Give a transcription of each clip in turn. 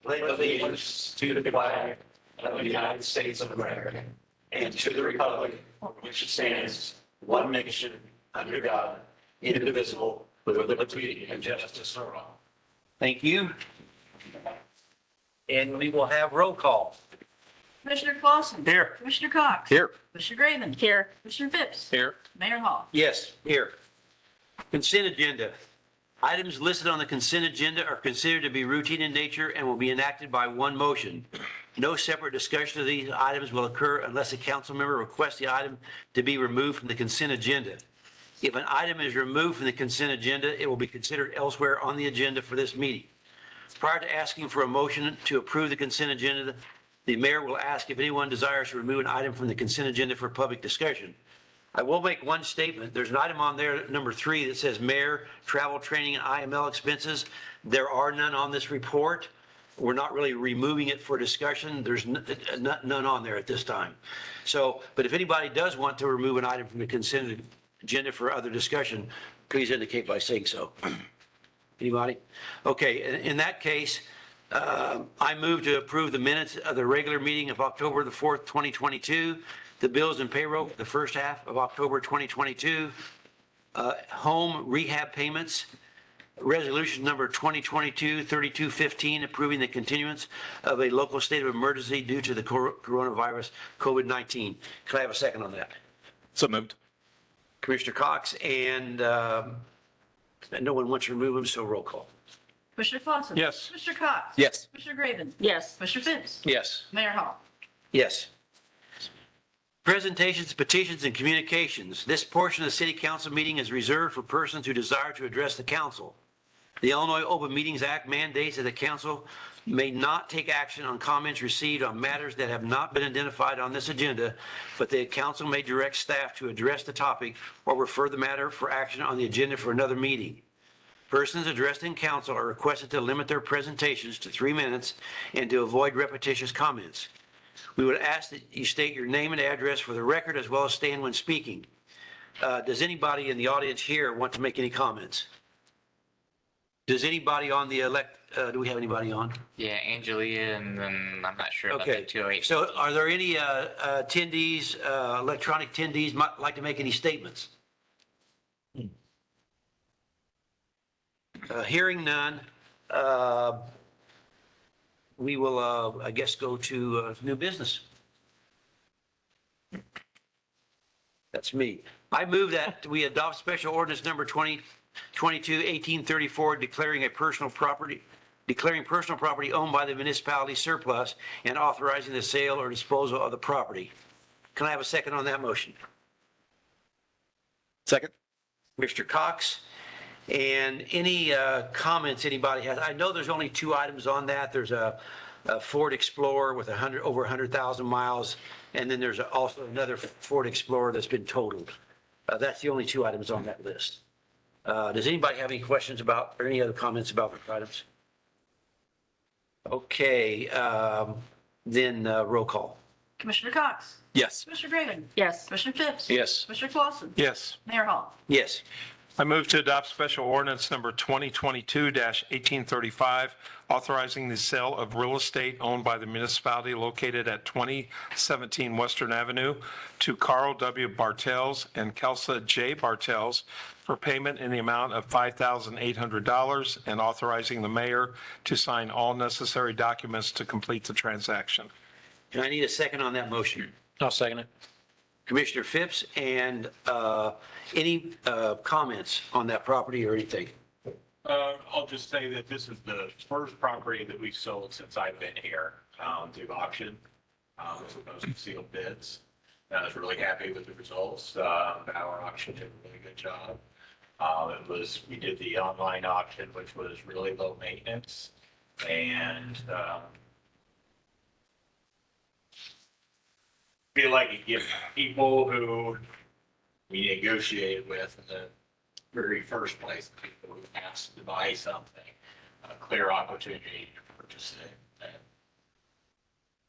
pledge allegiance to the flag of the United States of America and to the republic for which it stands, one nation, under God, indivisible, with liberty and justice for all. Thank you. And we will have roll call. Commissioner Clausen. Here. Commissioner Cox. Here. Commissioner Graven. Here. Commissioner Phipps. Here. Mayor Hall. Yes, here. Consent agenda. Items listed on the consent agenda are considered to be routine in nature and will be enacted by one motion. No separate discussion of these items will occur unless a council member requests the item to be removed from the consent agenda. If an item is removed from the consent agenda, it will be considered elsewhere on the agenda for this meeting. Prior to asking for a motion to approve the consent agenda, the mayor will ask if anyone desires to remove an item from the consent agenda for public discussion. I will make one statement. There's an item on there, number 3, that says mayor, travel, training, and IML expenses. There are none on this report. We're not really removing it for discussion. There's none on there at this time. So, but if anybody does want to remove an item from the consent agenda for other discussion, please indicate by saying so. Anybody? Okay, in that case, I move to approve the minutes of the regular meeting of October the 4th, 2022, the bills and payroll the first half of October 2022, home rehab payments, resolution number 2022-3215, approving the continuance of a local state of emergency due to the coronavirus COVID-19. Can I have a second on that? So moved. Commissioner Cox, and no one wants to remove them, so roll call. Commissioner Clausen. Yes. Commissioner Cox. Yes. Commissioner Graven. Yes. Commissioner Phipps. Yes. Mayor Hall. Yes. Presentations, petitions, and communications. This portion of the city council meeting is reserved for persons who desire to address the council. The Illinois Open Meetings Act mandates that the council may not take action on comments received on matters that have not been identified on this agenda, but the council may direct staff to address the topic or refer the matter for action on the agenda for another meeting. Persons addressed in council are requested to limit their presentations to 3 minutes and to avoid repetitious comments. We would ask that you state your name and address for the record as well as stand when speaking. Does anybody in the audience here want to make any comments? Does anybody on the do we have anybody on? Yeah, Angelia, and then I'm not sure about Okay, the 208. so are there any attendees, electronic attendees might like to make any statements? Hearing none, we will, I guess, go to new business. That's me. I move that we adopt special ordinance number 2022-1834, declaring personal property owned by the municipality surplus and authorizing the sale or disposal of the property. Can I have a second on that motion? Second. Mr. Cox, and any comments anybody has? I know there's only 2 items on that. There's a Ford Explorer with over 100,000 miles, and then there's also another Ford Explorer that's been totaled. That's the only 2 items on that list. Does anybody have any questions about or any other comments about the items? Okay, then roll call. Commissioner Cox. Yes. Commissioner Graven. Yes. Commissioner Phipps. Yes. Commissioner Clausen. Yes. Mayor Hall. Yes. I move to adopt special ordinance number 2022-1835, authorizing the sale of real estate owned by the municipality located at 2017 Western Avenue to Carl W. Bartels and Kelsa J. Bartels for payment in the amount of $5,800 and authorizing the mayor to sign all necessary documents to complete the transaction. And I need a second on that motion. I'll second it. Commissioner Phipps, and any comments on that property or anything? I'll just say that this is the first property that we've sold since I've been here through auction, as opposed to sealed bids. I was really happy with the results. Our auction did a really good job. We did the online auction, which was really low maintenance, and feel like you give people who we negotiated with in the very first place, the people who asked to buy something, a clear opportunity to purchase it at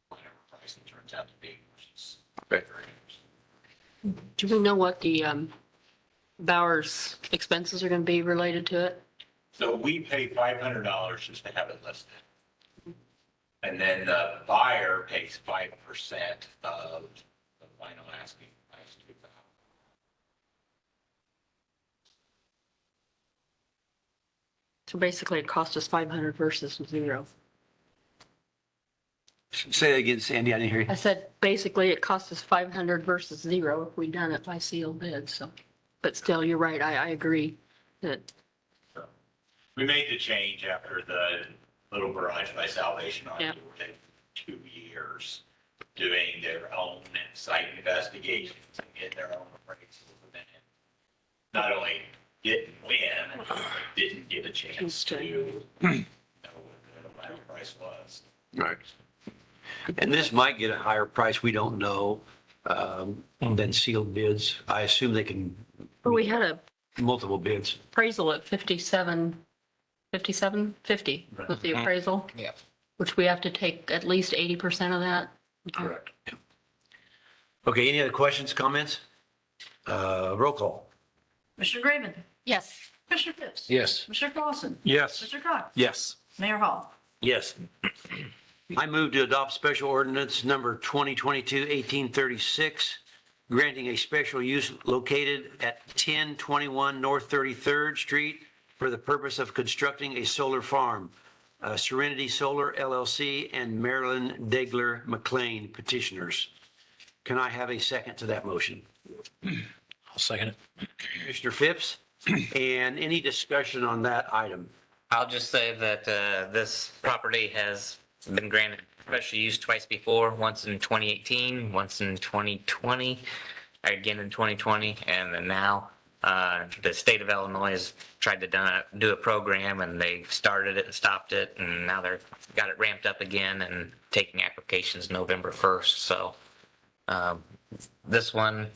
whatever price it turns out to be, which is very interesting. Do we know what the Bowers expenses are going to be related to it? So we pay $500 just to have it listed. And then the buyer pays 5% of the final asking price. So basically it cost us 500 versus 0. Say that again, Sandy, I didn't hear you. I said, basically it cost us 500 versus 0 if we'd done it by sealed bid, so. But still, you're right, I agree that, We made the change after the Little Barrage by Salvation on Yeah. 2 years doing their own site investigations and getting their own appraisals. And then not only didn't win, but didn't get a chance to know what the final price was. Right. And this might get a higher price, we don't know, than sealed bids. I assume they can, but we had a multiple bids. appraisal at 50 with the appraisal, Yeah. which we have to take at least 80% of that. Correct. Okay, any other questions, comments? Roll call. Commissioner Graven, Yes. Commissioner Phipps. Yes. Commissioner Clausen, Yes. Commissioner Cox. Yes. Mayor Hall. Yes. I move to adopt special ordinance number 2022-1836, granting a special use located at 1021 North 33rd Street for the purpose of constructing a solar farm. Serenity Solar LLC and Marilyn Degler McLean petitioners. Can I have a second to that motion? I'll second it. Commissioner Phipps, and any discussion on that item? I'll just say that this property has been granted special use twice before, once in 2018, once in 2020, again in 2020, and then now the state of Illinois has tried to do a program, and they started it and stopped it, and now they're got it ramped up again and taking applications November 1st. So this one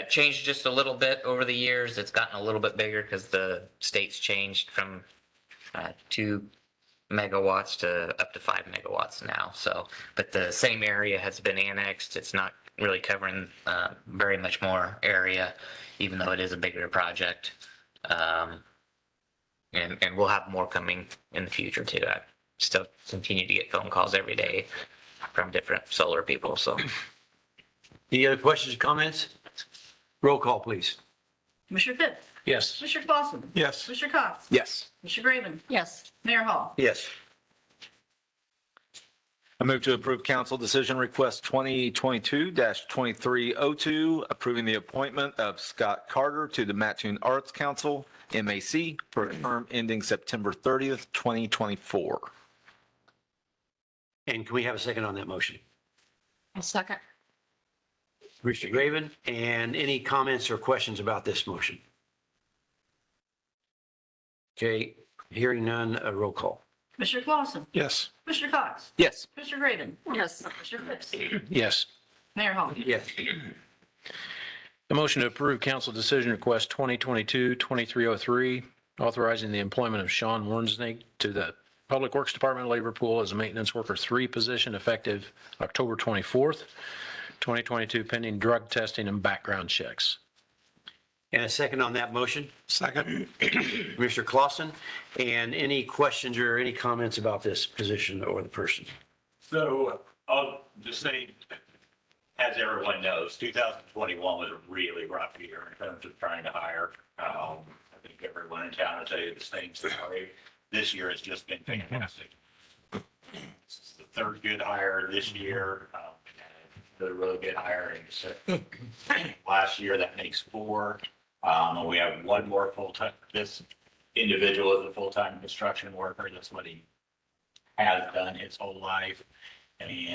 changed just a little bit over the years. It's gotten a little bit bigger because the state's changed from 2 megawatts to up to 5 megawatts now. So, but the same area has been annexed. It's not really covering very much more area, even though it is a bigger project. And we'll have more coming in the future too. I still continue to get phone calls every day from different solar people. So Any other questions or comments? Roll call, please. Commissioner Phipps. Yes. Commissioner Clausen. Yes. Commissioner Cox. Yes. Commissioner Graven, Yes. Mayor Hall. Yes. I move to approve council decision request 2022-2302, approving the appointment of Scott Carter to the Mattoon Arts Council, MAC, for a term ending September 30th, 2024. And can we have a second on that motion? I'll second. Commissioner Graven, and any comments or questions about this motion? Okay, hearing none, a roll call. Commissioner Clausen. Yes. Commissioner Cox. Yes. Commissioner Graven, Yes. Commissioner Phipps. Yes. Mayor Hall. Yes. A motion to approve council decision request 2022-2303, authorizing the employment of Sean Wernsnig to the Public Works Department Labor Pool as a maintenance worker 3 position effective October 24th, 2022, pending drug testing and background checks. And a second on that motion? Second. Commissioner Clausen, and any questions or any comments about this position or the person? So I'll just say, as everyone knows, 2021 was a really rough year in terms of trying to hire. I think everyone in town will tell you the same story. This year has just been fantastic. This is the third good hire this year. The really good hiring. Last year, that makes 4. And we have one more full-time. This individual is a full-time construction worker. That's what he has done his whole life. And we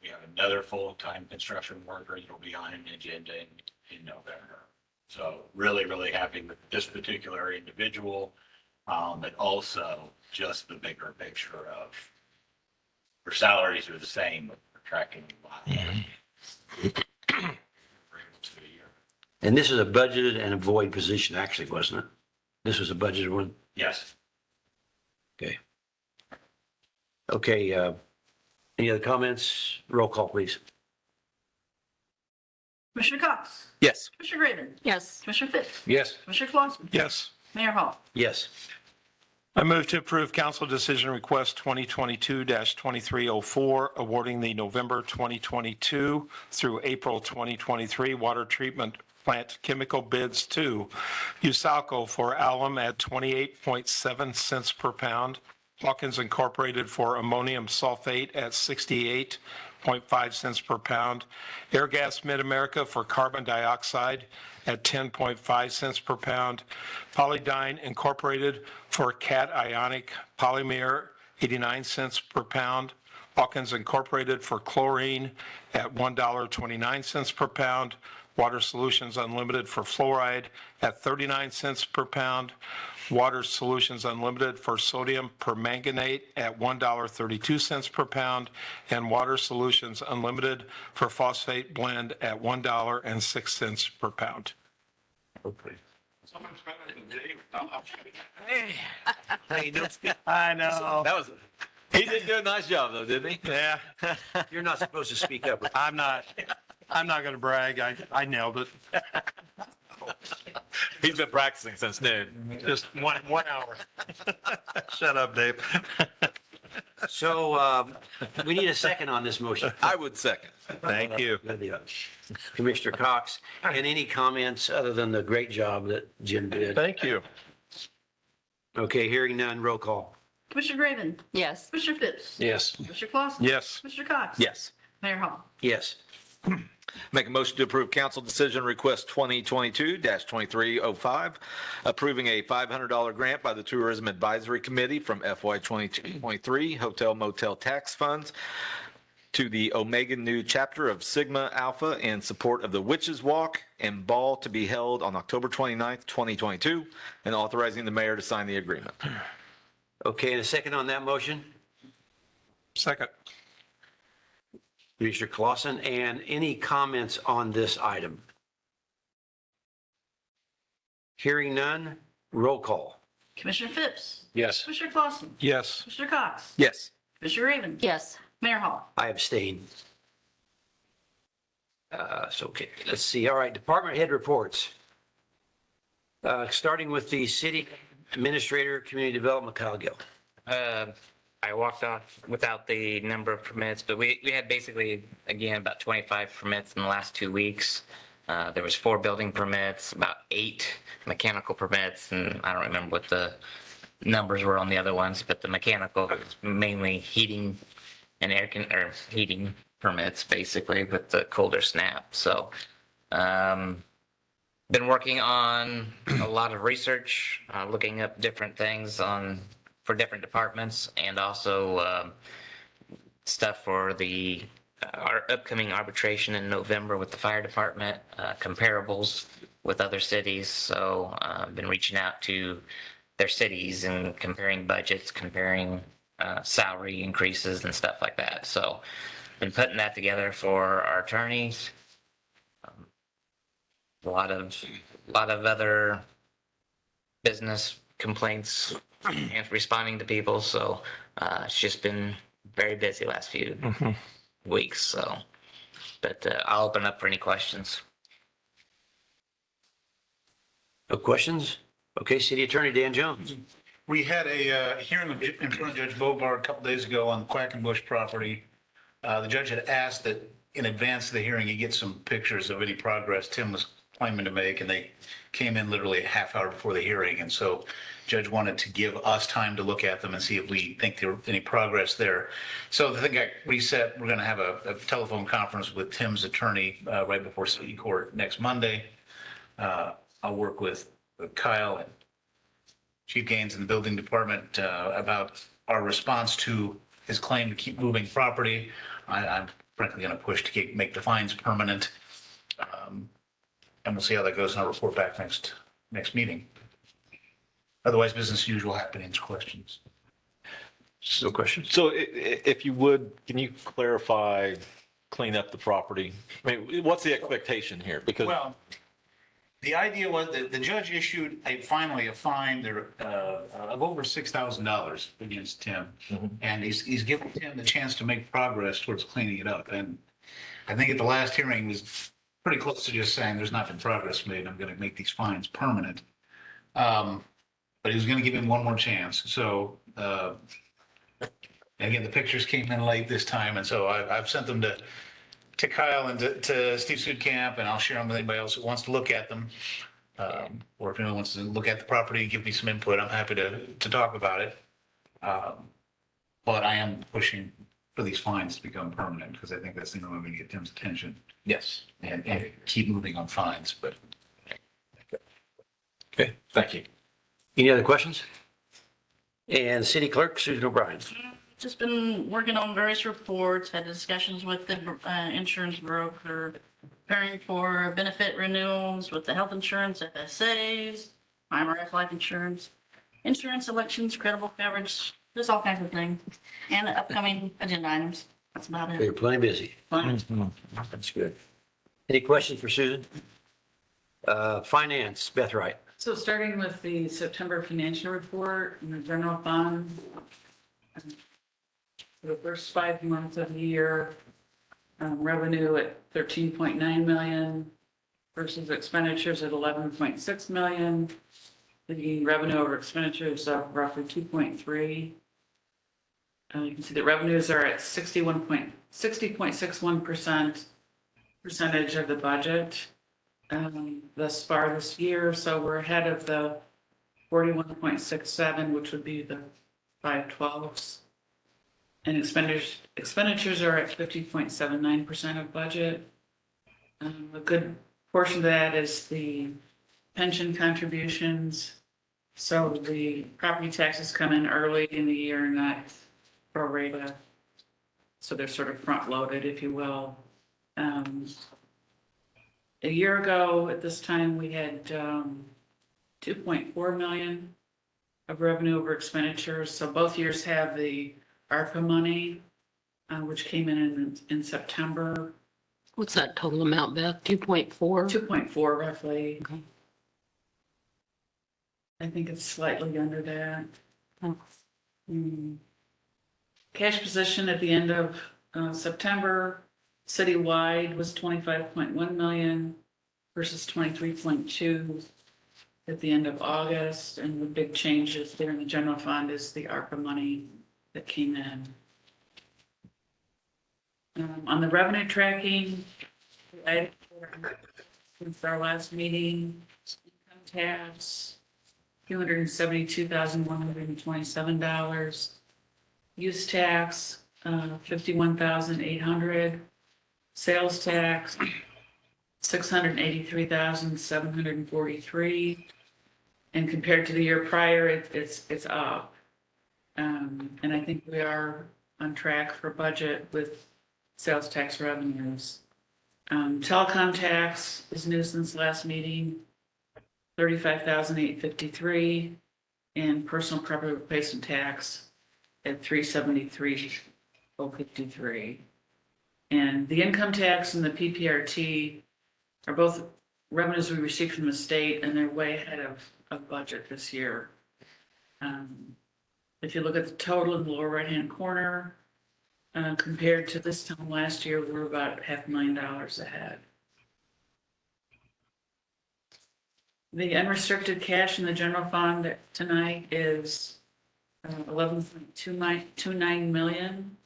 have another full-time construction worker that will be on an agenda in November. So really, really happy with this particular individual, but also just the bigger picture of our salaries are the same, but we're tracking a lot. And this is a budgeted and a void position, actually, wasn't it? This was a budgeted one? Yes. Okay. Okay, any other comments? Roll call, please. Commissioner Cox. Yes. Commissioner Graven, Yes. Commissioner Phipps. Yes. Commissioner Clausen. Yes. Mayor Hall. Yes. I move to approve council decision request 2022-2304, awarding the November 2022 through April 2023 water treatment plant chemical bids to USALCO for alum at 28.7 cents per pound, Hawkins Incorporated for ammonium sulfate at 68.5 cents per pound, Airgas Mid-America for carbon dioxide at 10.5 cents per pound, Polydyne Incorporated for cation polymer, 89 cents per pound, Hawkins Incorporated for chlorine at $1.29 per pound, Water Solutions Unlimited for fluoride at 39 cents per pound, Water Solutions Unlimited for sodium permanganate at $1.32 per pound, and Water Solutions Unlimited for phosphate blend at $1.06 per pound. I know. He did do a nice job though, didn't he? Yeah, You're not supposed to speak up. I'm not going to brag. I nailed it. He's been practicing since noon. Just 1 hour. Shut up, Dave. So we need a second on this motion. I would second. Thank you. Commissioner Cox, and any comments other than the great job that Jim did? Thank you. Okay, hearing none, roll call. Commissioner Graven, Yes. Commissioner Phipps, Yes. Commissioner Clausen. Yes. Commissioner Cox. Yes. Mayor Hall. Yes. Make a motion to approve council decision request 2022-2305, approving a $500 grant by the Tourism Advisory Committee from FY 22-23 Hotel Motel Tax Funds to the Omega Nu chapter of Sigma Alpha in support of the Witches Walk and Ball to be held on October 29th, 2022, and authorizing the mayor to sign the agreement. Okay, and a second on that motion? Second. Commissioner Clausen, and any comments on this item? Hearing none, roll call. Commissioner Phipps, Yes. Commissioner Clausen, Yes. Commissioner Cox. Yes. Commissioner Raven. Yes. Mayor Hall. I abstain. So, okay, let's see. All right, department head reports. Starting with the city administrator, community development, Kyle Gill. I walked off without the number of permits, but we had basically, again, about 25 permits in the last 2 weeks. There was 4 building permits, about 8 mechanical permits, and I don't remember what the numbers were on the other ones, but the mechanical is mainly heating and or heating permits, basically, with the colder snap. So, been working on a lot of research, looking up different things for different departments, and also stuff for our upcoming arbitration in November with the fire department, comparables with other cities. So I've been reaching out to their cities and comparing budgets, comparing salary increases and stuff like that. So been putting that together for our attorneys. A lot of other business complaints and responding to people. So it's just been very busy last few weeks. So, but I'll open up for any questions. No questions? Okay, city attorney Dan Jones. We had a hearing in front of Judge Bobar a couple days ago on the Quackenbush property. The judge had asked that in advance of the hearing, he get some pictures of any progress Tim was claiming to make, and they came in literally a half hour before the hearing. And so judge wanted to give us time to look at them and see if we think there was any progress there. So the thing got reset. We're going to have a telephone conference with Tim's attorney right before city court next Monday. I'll work with Kyle and Chief Gaines in the building department about our response to his claim to keep moving property. I'm frankly going to push to make the fines permanent. And we'll see how that goes, and I'll report back next meeting. Otherwise, business as usual happenings, questions. No questions? So if you would, can you clarify, clean up the property? I mean, what's the expectation here? Because Well, the idea was that the judge issued finally a fine there of over $6,000 against Tim. And he's given Tim the chance to make progress towards cleaning it up. And I think at the last hearing was pretty close to just saying there's not been progress made. I'm going to make these fines permanent. but he was going to give him one more chance. So, again, the pictures came in late this time, and so I've sent them to Kyle and to Steve Sudkamp, and I'll share them with anybody else who wants to look at them. Or if anyone wants to look at the property and give me some input, I'm happy to talk about it. But I am pushing for these fines to become permanent because I think that's the only way to get Tim's attention Yes. and keep moving on fines, but. Okay, thank you. Any other questions? And City Clerk Susan O'Brien. Just been working on various reports, had discussions with the insurance broker, preparing for benefit renewals with the health insurance, FSAs, IMRF life insurance, insurance elections, credible coverage, there's all kinds of things, and upcoming agenda items. That's about You're it. plenty busy. Fine. That's good. Any questions for Susan? Finance, Beth Wright. So starting with the September financial report and the general fund. For the first 5 months of the year, revenue at 13.9 million versus expenditures at 11.6 million. The revenue over expenditures of roughly 2.3. You can see that revenues are at 60.61% percentage of the budget thus far this year. So we're ahead of the 41.67, which would be the 5/12s. And expenditures are at 50.79% of budget. A good portion of that is the pension contributions. So the property taxes come in early in the year, not pro rata. So they're sort of front loaded, if you will. A year ago at this time, we had 2.4 million of revenue over expenditures. So both years have the ARPA money, which came in September. What's that total amount, Beth? 2.4? 2.4 roughly. Okay. I think it's slightly under that. Oh. Cash position at the end of September, citywide was 25.1 million versus 23.2 at the end of August. And the big changes there in the general fund is the ARPA money that came in. On the revenue tracking, since our last meeting, income tax, $272,127. Use tax, $51,800. Sales tax, $683,743. And compared to the year prior, it's up. And I think we are on track for budget with sales tax revenues. Telecom tax is new since last meeting, $35,853, and personal property replacement tax at $373,053. And the income tax and the PPRT are both revenues we received from the state, and they're way ahead of budget this year. If you look at the total in the lower right-hand corner, compared to this time last year, we were about $500,000 ahead. The unrestricted cash in the general fund tonight is 11.29 million.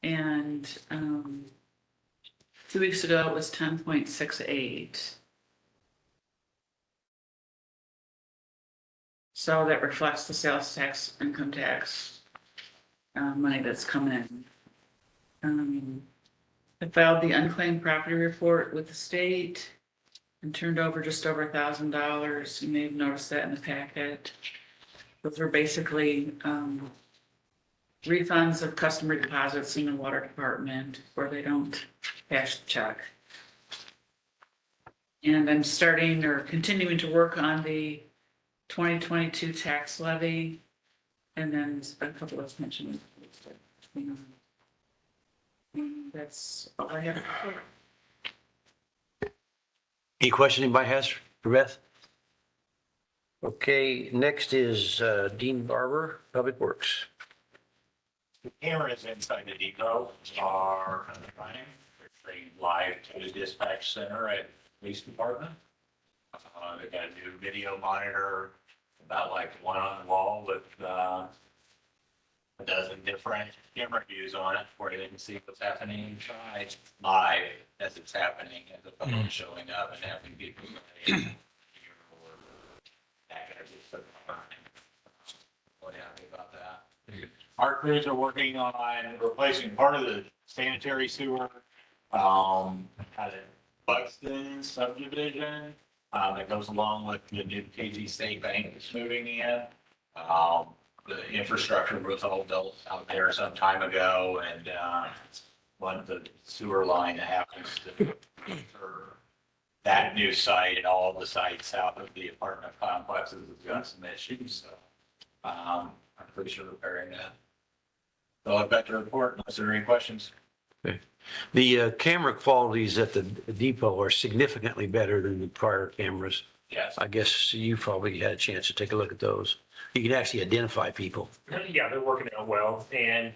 And 2 weeks ago, it was 10.68. So that reflects the sales tax, income tax money that's come in. I filed the unclaimed property report with the state and turned over just over $1,000. You may have noticed that in the packet. Those are basically refunds of customer deposits in the water department where they don't cash the check. And I'm starting or continuing to work on the 2022 tax levy, and then a couple of pensions. That's all I have. Any question anybody has for Beth? Okay, next is Dean Barber, Public Works. The cameras inside the depot are running. They're streamed live to the dispatch center at police department. They've got a new video monitor, about like one on the wall with, a dozen different views on it where they can see what's happening inside live as it's happening, as opposed to showing up and having people say, or that kind of stuff. Really happy about that. Our crews are working on replacing part of the sanitary sewer, at Buxton subdivision, that goes along with the new KZ State Bank that's moving in. The infrastructure was all built out there some time ago, and, one of the sewer line that happens to for that new site and all of the sites south of the apartment complexes has got some issues, so, I'm pretty sure repairing that. So I've got to report unless there are any questions. The camera qualities at the depot are significantly better than the prior cameras. Yes. I guess you probably had a chance to take a look at those. You can actually identify people. Yeah, they're working out well, and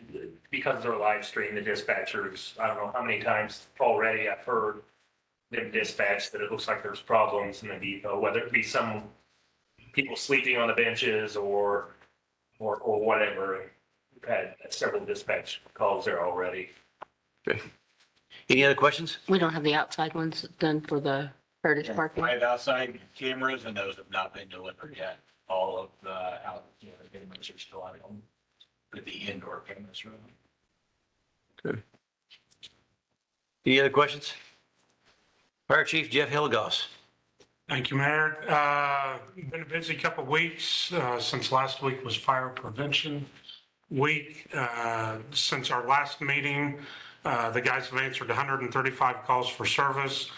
because they're live stream, the dispatchers, I don't know how many times already I've heard them dispatch that it looks like there's problems in the depot, whether it be some people sleeping on the benches or whatever. We've had several dispatch calls there already. Okay. Any other questions? We don't have the outside ones done for the Heritage Parking. I have outside cameras and those have not been delivered yet. All of the the cameras are still on them. But the indoor cameras are on. Good. Any other questions? Fire Chief Jeff Hilligoss. Thank you, Mayor. Been a busy couple of weeks since last week was fire prevention week. Since our last meeting, the guys have answered 135 calls for service.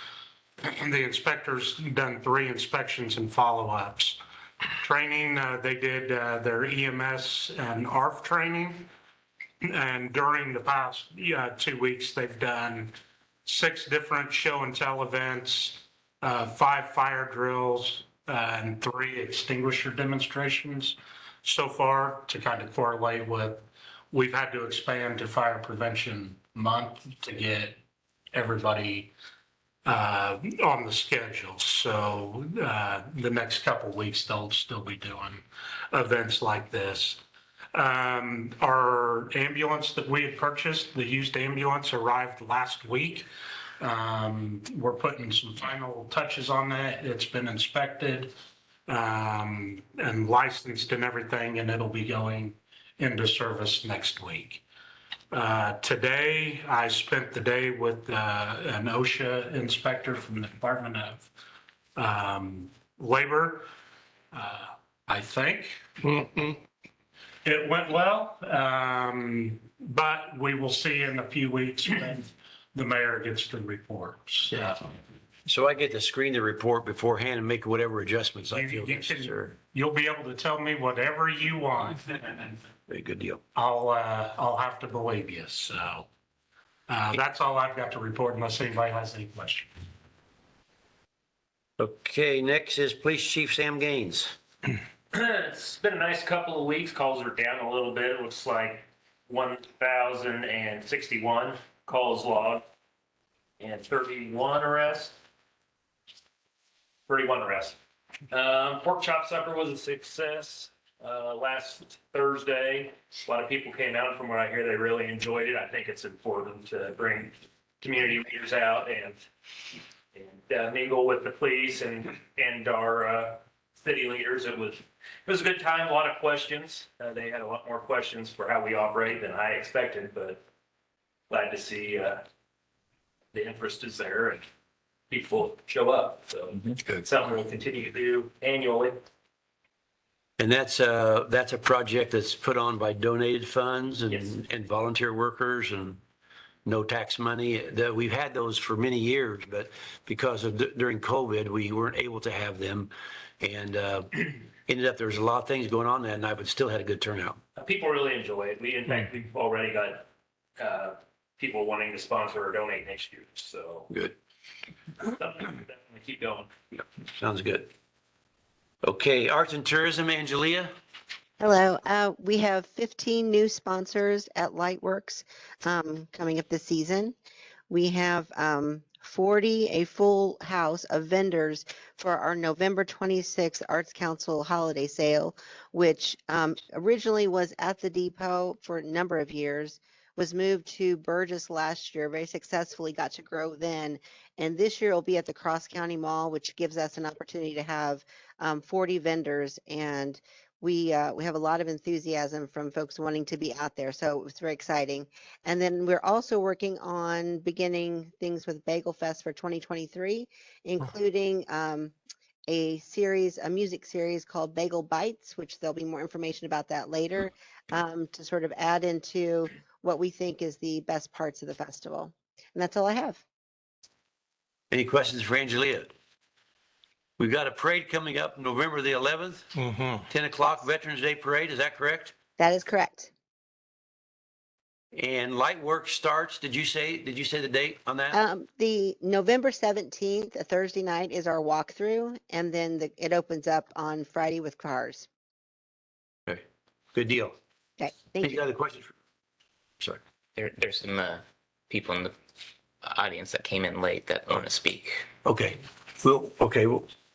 And the inspectors done 3 inspections and follow-ups. Training, they did their EMS and ARF training. And during the past 2 weeks, they've done 6 different show and tell events, 5 fire drills, and 3 extinguisher demonstrations so far, to kind of correlate with, we've had to expand to Fire Prevention Month to get everybody on the schedule. So the next couple of weeks, they'll still be doing events like this. Our ambulance that we had purchased, the used ambulance, arrived last week. We're putting some final touches on that. It's been inspected and licensed and everything, and it'll be going into service next week. Today, I spent the day with an OSHA inspector from the Department of Labor. I think it went well, but we will see in a few weeks when the mayor gets the reports. So I get to screen the report beforehand and make whatever adjustments I feel You necessary. You'll be able to tell me whatever you want. Very good deal. I'll have to believe you. So that's all I've got to report unless anybody has any questions. Okay, next is Police Chief Sam Gaines. It's been a nice couple of weeks. Calls are down a little bit. It looks like 1,061 calls logged and 31 arrests. Pork chop supper was a success. Last Thursday, a lot of people came out. From what I hear, they really enjoyed it. I think it's important to bring community leaders out and mingle with the police and our city leaders. It was a good time. A lot of questions. They had a lot more questions for how we operate than I expected, but glad to see the interest is there and people show up. So it's something we'll continue to do annually. And that's a project that's put on by donated funds Yes. and volunteer workers and no tax money. We've had those for many years, but because of during COVID, we weren't able to have them. And ended up, there was a lot of things going on that night, but still had a good turnout. People really enjoy it. In fact, we've already got people wanting to sponsor or donate next year. So Good. definitely keep going. Sounds good. Okay, Arts and Tourism, Angelia. Hello. We have 15 new sponsors at Lightworks coming up this season. We have a full house of vendors for our November 26th Arts Council holiday sale, which originally was at the depot for a number of years, was moved to Burgess last year, very successfully got to grow then. And this year will be at the Cross County Mall, which gives us an opportunity to have 40 vendors. And we have a lot of enthusiasm from folks wanting to be out there. So it's very exciting. And then we're also working on beginning things with Bagel Fest for 2023, including a music series called Bagel Bites, which there'll be more information about that later, to sort of add into what we think is the best parts of the festival. And that's all I have. Any questions for Angelia? We've got a parade coming up November the 11th, 10 o'clock Veterans Day Parade. Is that correct? That is correct. And light work starts, did you say the date on that? The November 17th, a Thursday night, is our walkthrough, and then it opens up on Friday with cars. Okay, good deal. Okay, thank Any you. other questions? Sorry. There's some people in the audience that came in late that want to speak. Okay,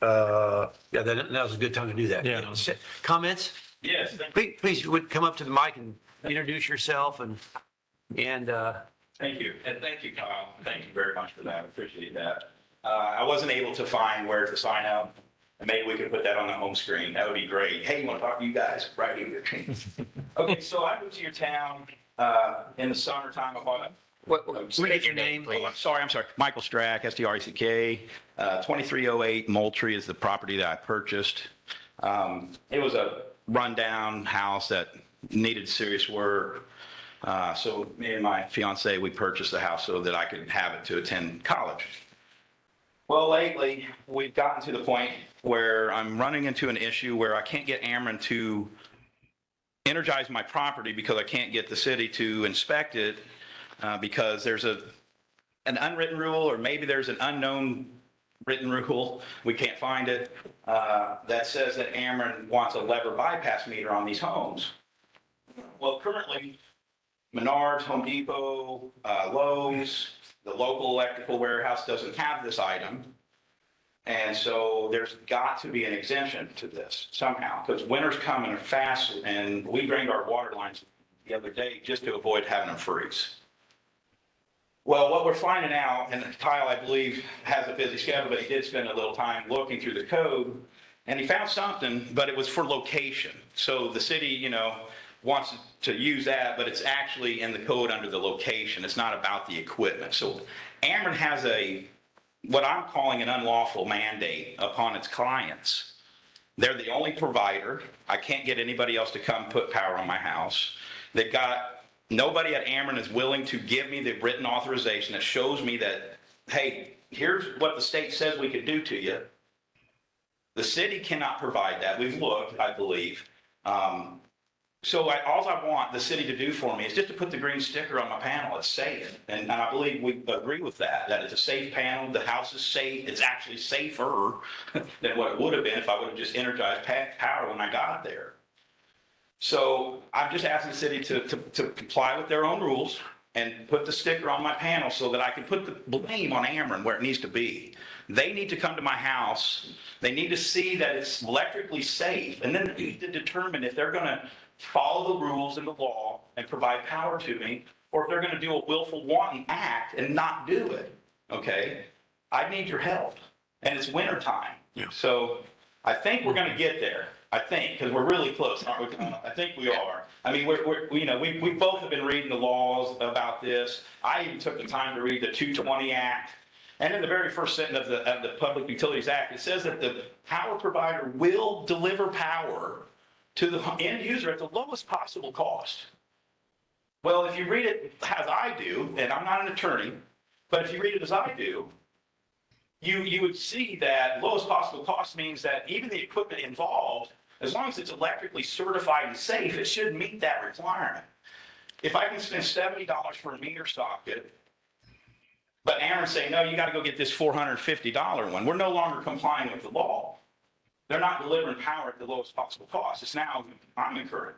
yeah, now's a good time to do that. Yeah. You know, comments? Yes. Please would come up to the mic and introduce yourself and Thank you. And thank you, Kyle. Thank you very much for that. I appreciate that. I wasn't able to find where to sign up. And maybe we could put that on the home screen. That would be great. Hey, you want to talk to you guys? Right here. Okay, so I moved to your town in the summertime. What is your name, please? I'm sorry. Michael Strack, STRACK. 2308 Moultrie is the property that I purchased. It was a rundown house that needed serious work. So me and my fiance, we purchased the house so that I could have it to attend college. Well, lately, we've gotten to the point where I'm running into an issue where I can't get Ameren to energize my property because I can't get the city to inspect it because there's an unwritten rule, or maybe there's an unknown written rule, we can't find it, that says that Ameren wants a lever bypass meter on these homes. Well, currently, Menards, Home Depot, Lowe's, the local electrical warehouse doesn't have this item. And so there's got to be an exemption to this somehow, because winter's coming fast, and we drained our water lines the other day just to avoid having them freeze. Well, what we're finding out, and Kyle, I believe, has a busy schedule, but he did spend a little time looking through the code, and he found something, but it was for location. So the city, wants to use that, but it's actually in the code under the location. It's not about the equipment. So Ameren has what I'm calling an unlawful mandate upon its clients. They're the only provider. I can't get anybody else to come put power on my house. Nobody at Ameren is willing to give me the written authorization that shows me that, hey, here's what the state says we could do to you. The city cannot provide that. We've looked, I believe. So all I want the city to do for me is just to put the green sticker on my panel. It's safe. And I believe we agree with that it's a safe panel. The house is safe. It's actually safer than what it would have been if I would have just energized power when I got there. So I'm just asking the city to comply with their own rules and put the sticker on my panel so that I can put the blame on Ameren where it needs to be. They need to come to my house. They need to see that it's electrically safe, and then they need to determine if they're going to follow the rules and the law and provide power to me, or if they're going to do a willful wanton act and not do it. Okay? I need your help. And it's wintertime. Yeah. So I think we're going to get there. I think, because we're really close, aren't we? I think we are. I mean, we both have been reading the laws about this. I even took the time to read the 220 Act. And in the very first sentence of the Public Utilities Act, it says that the power provider will deliver power to the end user at the lowest possible cost. Well, if you read it as I do, and I'm not an attorney, but if you read it as I do, you would see that lowest possible cost means that even the equipment involved, as long as it's electrically certified and safe, it should meet that requirement. If I can spend $70 for a meter socket, but Ameren say, no, you got to go get this $450 one, we're no longer complying with the law. They're not delivering power at the lowest possible cost. It's now, I'm incurring.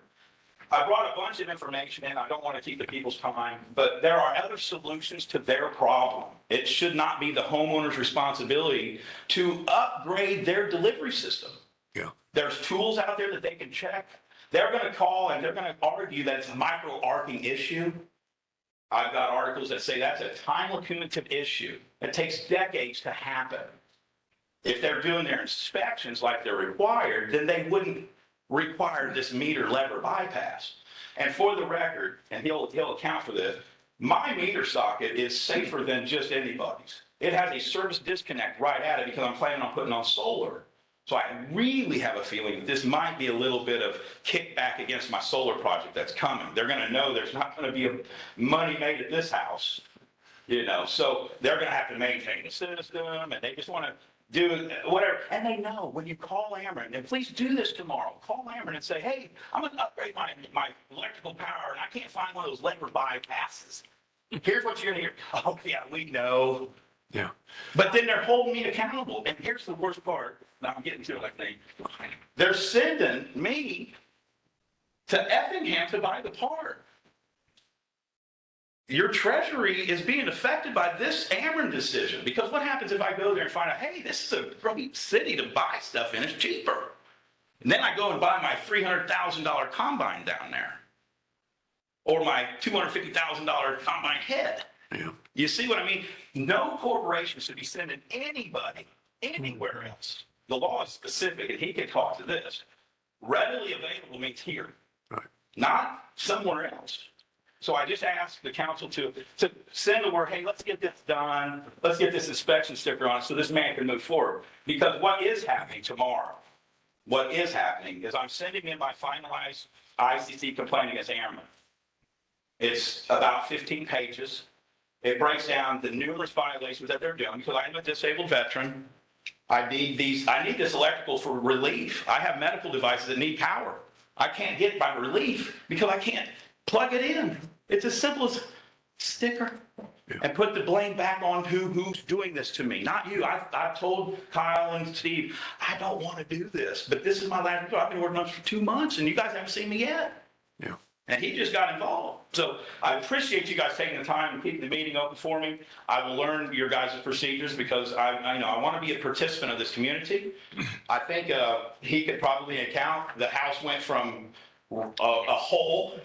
I brought a bunch of information in. I don't want to keep the people's time, but there are other solutions to their problem. It should not be the homeowner's responsibility to upgrade their delivery system. Yeah. There's tools out there that they can check. They're going to call and they're going to argue that it's a micro arcing issue. I've got articles that say that's a time accumulative issue. It takes decades to happen. If they're doing their inspections like they're required, then they wouldn't require this meter lever bypass. And for the record, and he'll account for this, my meter socket is safer than just anybody's. It has a service disconnect right at it because I'm planning on putting on solar. So I really have a feeling that this might be a little bit of kickback against my solar project that's coming. They're going to know there's not going to be money made at this house, you know, so they're going to have to maintain the system and they just want to do whatever. And they know when you call Ameren, and please do this tomorrow, call Ameren and say, hey, I'm going to upgrade my electrical power and I can't find one of those lever bypasses. Here's what you're going to hear. Oh, yeah, we know. Yeah. But then they're holding me accountable. And here's the worst part. Now I'm getting to it, I think. They're sending me to Effingham to buy the part. Your treasury is being affected by this Ameren decision. Because what happens if I go there and find out, hey, this is a great city to buy stuff in, it's cheaper. And then I go and buy my $300,000 combine down there. Or my $250,000 combine head. Yeah. You see what I mean? No corporation should be sending anybody anywhere else. The law is specific, and he can talk to this. Readily available means here, Right. not somewhere else. So I just asked the council to send the word, hey, let's get this done. Let's get this inspection sticker on it so this man can move forward. Because what is happening tomorrow, what is happening is I'm sending in my finalized ICC complaint against Ameren. It's about 15 pages. It breaks down the numerous violations that they're doing because I am a disabled veteran. I need this electrical for relief. I have medical devices that need power. I can't get my relief because I can't plug it in. It's as simple as sticker and put the blame back on who's doing this to me, not you. I've told Kyle and Steve, I don't want to do this, but this is my last, I've been working on this for 2 months and you guys haven't seen me yet. Yeah. And he just got involved. So I appreciate you guys taking the time and keeping the meeting open for me. I will learn your guys' procedures because I want to be a participant of this community. I think he could probably account. The house went from a hole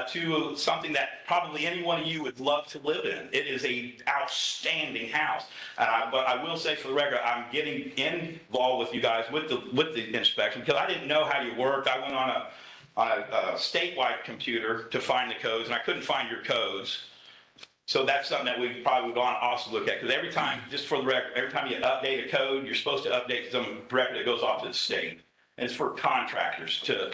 to something that probably any one of you would love to live in. It is a outstanding house. But I will say for the record, I'm getting involved with you guys with the inspection because I didn't know how you worked. I went on a statewide computer to find the codes, and I couldn't find your codes. So that's something that we probably would want to also look at, because every time, just for the record, every time you update a code, you're supposed to update some record that goes off to the state. And it's for contractors to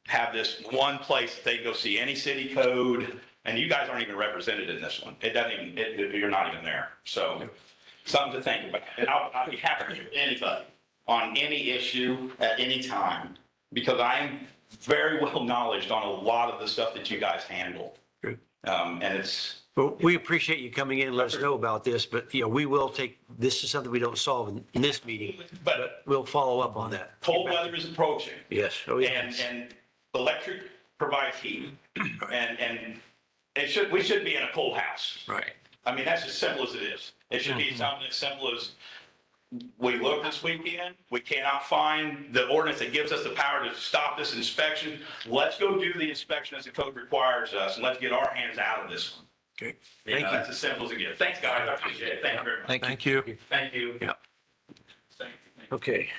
have this one place that they can go see any city code, and you guys aren't even represented in this one. It doesn't even, you're not even there. So something to think about. And I'll be happy to hear anybody on any issue at any time, because I am very well knowledgeable on a lot of the stuff that you guys handle. Good. And it's. Well, we appreciate you coming in and let us know about this, but, we will take, this is something we don't solve in this meeting, but we'll follow up on that. Cold weather is approaching. Yes. Oh, yeah. And electric provides heat. And we should be in a cold house. Right. I mean, that's as simple as it is. It should be something as simple as, we looked this weekend, we cannot find the ordinance that gives us the power to stop this inspection. Let's go do the inspection as the code requires us, and let's get our hands out of this one. Okay. Thank you. That's as simple as it gets. Thanks, guys. I appreciate it. Thank you very much. Thank you. Thank you. Yeah. Thank you. Okay.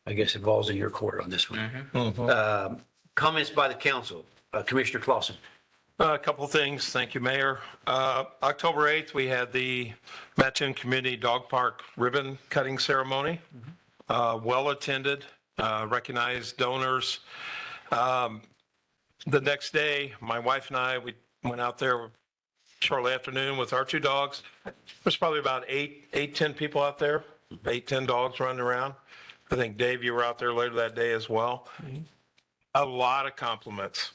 I guess it falls in your court on this one. Comments by the council. Commissioner Clausen. A couple of things. Thank you, Mayor. October 8th, we had the Mattoon Community Dog Park ribbon cutting ceremony. Well attended, recognized donors. The next day, my wife and I, we went out there shortly afternoon with our 2 dogs. There's probably about 10 people out there, 10 dogs running around. I think, Dave, you were out there later that day as well. A lot of compliments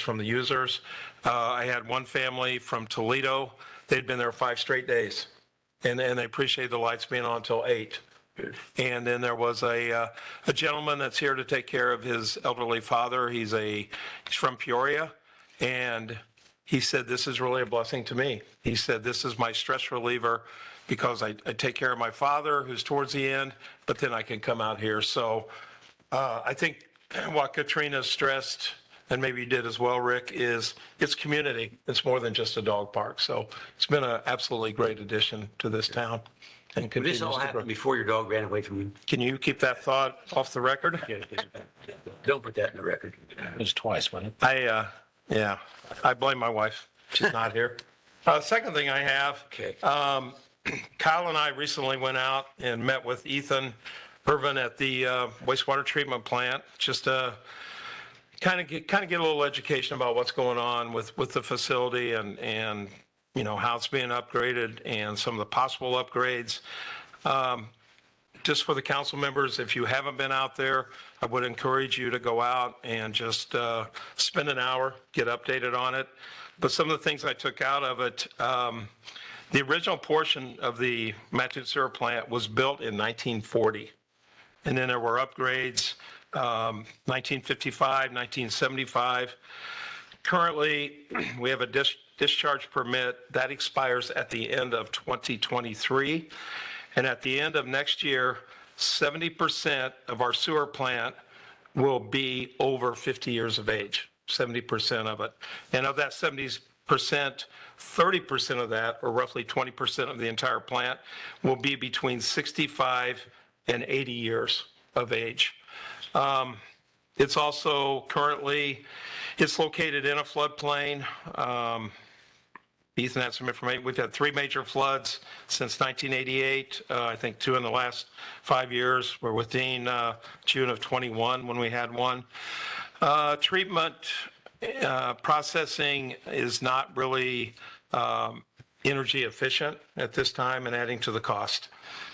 from the users. I had one family from Toledo. They'd been there 5 straight days, and they appreciated the lights being on until 8. And then there was a gentleman that's here to take care of his elderly father. He's from Peoria, and he said, this is really a blessing to me. He said, this is my stress reliever because I take care of my father who's towards the end, but then I can come out here. So I think what Katrina stressed, and maybe you did as well, Rick, is it's community. It's more than just a dog park. So it's been an absolutely great addition to this town. And This continues all to grow. happened before your dog ran away from you. Can you keep that thought off the record? Don't put that in the record. It was twice, wasn't it? Yeah, I blame my wife. She's not here. Second thing I have, Okay. Kyle and I recently went out and met with Ethan Irvin at the wastewater treatment plant, just to kind of get a little education about what's going on with the facility and you know, how it's being upgraded and some of the possible upgrades. Just for the council members, if you haven't been out there, I would encourage you to go out and just spend an hour, get updated on it. But some of the things I took out of it, the original portion of the Mattoon Sewer Plant was built in 1940. And then there were upgrades, 1955, 1975. Currently, we have a discharge permit that expires at the end of 2023. And at the end of next year, 70% of our sewer plant will be over 50 years of age, 70% of it. And of that 70%, 30% of that, or roughly 20% of the entire plant, will be between 65 and 80 years of age. It's also currently, it's located in a floodplain. Ethan had some information. We've had 3 major floods since 1988. I think 2 in the last 5 years. We're within June of 21 when we had one. Treatment processing is not really energy efficient at this time and adding to the cost.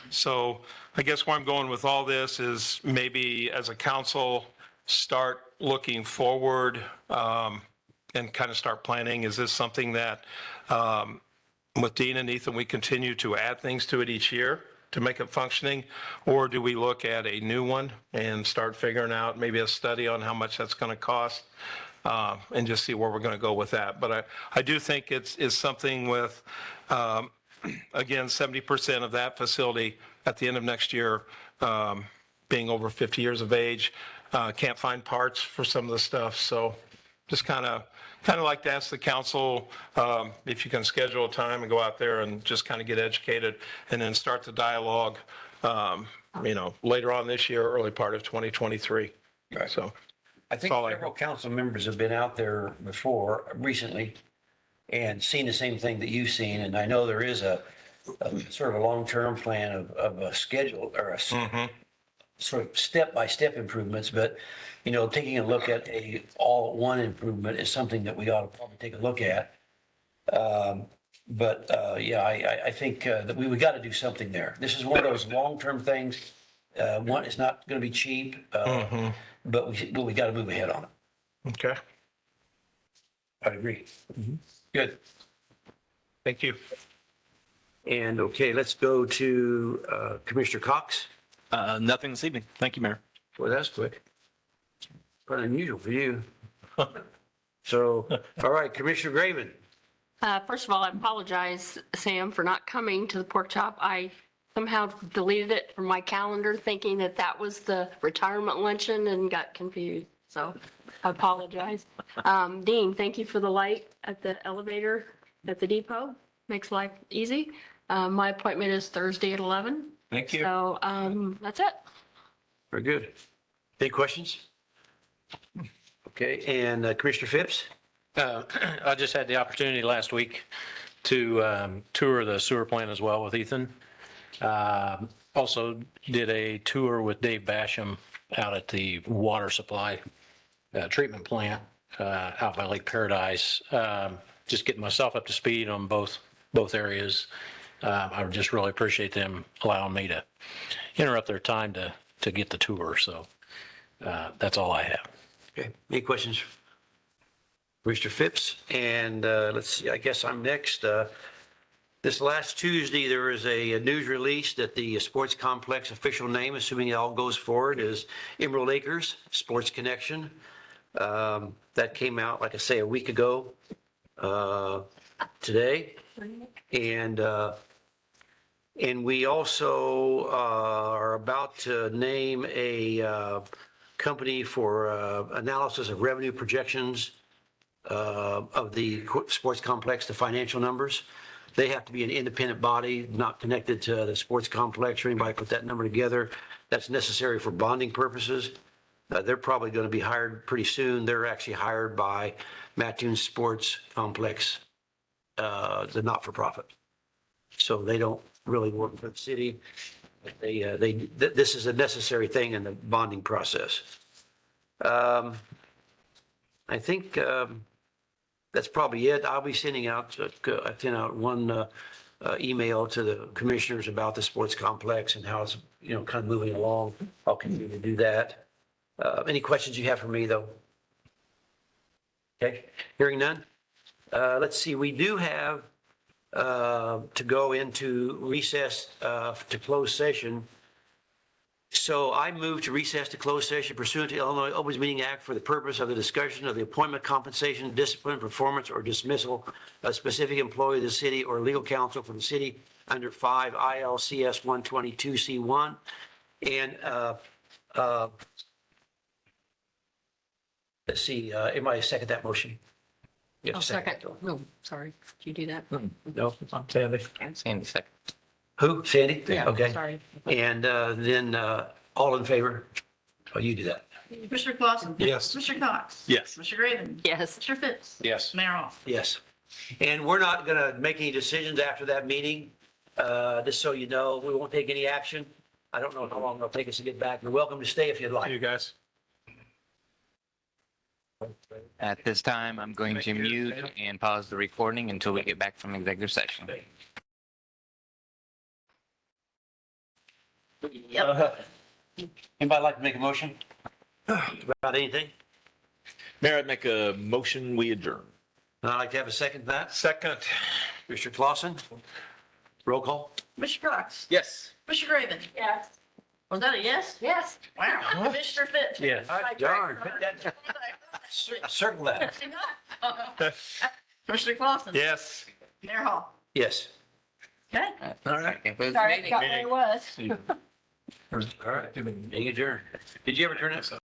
So I guess where I'm going with all this is maybe as a council, start looking forward and kind of start planning. Is this something that with Dean and Ethan, we continue to add things to it each year to make it functioning? Or do we look at a new one and start figuring out maybe a study on how much that's going to cost and just see where we're going to go with that? But I do think it's something with, again, 70% of that facility at the end of next year being over 50 years of age. Can't find parts for some of the stuff. So just kind of like to ask the council if you can schedule a time and go out there and just kind of get educated and then start the dialogue, you know, later on this year, early part of 2023. Right. So I think several council members have been out there before, recently, and seen the same thing that you've seen. And I know there is a sort of a long-term plan of a schedule or a sort of step-by-step improvements, but, you know, taking a look at a all-at-one improvement is something that we ought to probably take a look at. Yeah, I think that we got to do something there. This is one of those long-term things. One, it's not going to be cheap, but we got to move ahead on it. Okay. I agree. Good. Thank you. And okay, let's go to Commissioner Cox. Nothing this evening. Thank you, Mayor. Well, that's quick. Quite unusual for you. So, all right, Commissioner Graven. First of all, I apologize, Sam, for not coming to the pork chop. I somehow deleted it from my calendar thinking that that was the retirement luncheon and got confused. So I apologize. Dean, thank you for the light at the elevator at the depot. Makes life easy. My appointment is Thursday at 11. Thank you. So that's it. Very good. Any questions? Okay, and Commissioner Phipps? I just had the opportunity last week to tour the sewer plant as well with Ethan. Also did a tour with Dave Basham out at the water supply treatment plant out by Lake Paradise. Just getting myself up to speed on both areas. I would just really appreciate them allowing me to interrupt their time to get the tour. So that's all I have. Okay, any questions? Commissioner Phipps, and let's see, I guess I'm next. This last Tuesday, there was a news release that the sports complex official name, assuming it all goes forward, is Emerald Acres Sports Connection. That came out, like I say, a week ago today. And we also are about to name a company for analysis of revenue projections of the sports complex, the financial numbers. They have to be an independent body, not connected to the sports complex or anybody put that number together. That's necessary for bonding purposes. They're probably going to be hired pretty soon. They're actually hired by Mattoon Sports Complex, the not-for-profit. So they don't really work for the city. This is a necessary thing in the bonding process. I think that's probably it. I'll be sending out, I sent out one email to the commissioners about the sports complex and how it's, kind of moving along. I'll continue to do that. Any questions you have for me, though? Okay, hearing none. Let's see, we do have to go into recess to close session. So I move to recess to closed session pursuant to Illinois Open Meeting Act for the purpose of the discussion of the appointment, compensation, discipline, performance, or dismissal of a specific employee of the city or legal counsel for the city under 5 ILCS 122C1. And let's see, anybody second that motion? You have I'll to second. No, sorry. Did you do that? No, Sandy. Sandy second. Who? Sandy? Yeah, Okay. sorry. And then all in favor? Oh, you do that. Mr. Clausen. Yes. Mr. Cox. Yes. Mr. Graven. Yes. Mr. Fitz. Yes. Mayor Hall. Yes. And we're not going to make any decisions after that meeting. Just so you know, we won't take any action. I don't know how long it'll take us to get back. You're welcome to stay if you'd like. You guys. At this time, I'm going to mute and pause the recording until we get back from executive session. Yep. Anybody like to make a motion about anything? Mayor, I'd make a motion, we adjourn. I'd like to have a second to that. Second. Mr. Clausen? Roll call? Mr. Cox. Yes. Mr. Graven. Yes. Was that a yes? Yes. Wow. Mr. Fitz. Yes. Darn. Circle that. Mr. Clausen. Yes. Mayor Hall. Yes. Okay. All right. Concludes the Sorry, meeting. got where it was. All right. Being adjourned. Did you ever turn it?